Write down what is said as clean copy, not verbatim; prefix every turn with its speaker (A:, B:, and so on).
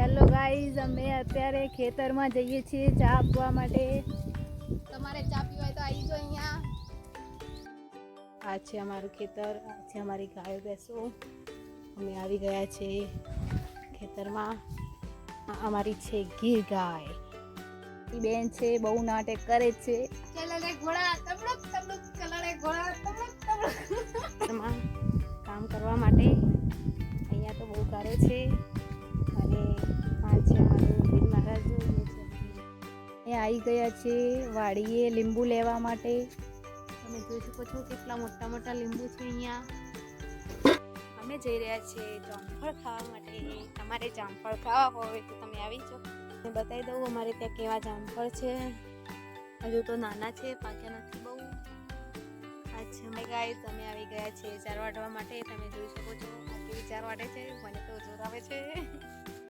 A: Hello guys, અમે અત્યારે ખેતરમાં જઈએ છીએ ચા આપવા માટે. તમારે ચા પીવા હોય તો આવી જાઓ અહીંયા. આ છે અમારું ખેતર, આ છે અમારી ગાયો ભેંસો. અમે આવી ગયા છે ખેતરમાં. અમારી છે ગીર ગાય. બેન છે, બહુ નાટક કરે છે. કામ કરવા માટે અહીંયા તો બહુ કરે છે. અને આ છે અમારું ગીર મહારાજ. એ આવી ગયા છે વાડીએ લીંબુ લેવા માટે. તમે જોઈ શકો છો કેટલા મોટા મોટા લીંબુ છે અહીંયા. અમે જઈ રહ્યા છીએ જામફળ ખાવા માટે. તમારે જામફળ ખાવા હોય તો તમે આવી જાઓ. મેં બતાવી દઉં અમારે ત્યાં કેવા જામફળ છે. હજુ તો નાના છે, પાક્યા નથી બહુ. અચ્છા ગાઈસ, અમે આવી ગયા છીએ ચાર વાટવા માટે. તમે જોઈ શકો છો કેવી ચાર વાટે છે. મને તો જોર આવે છે.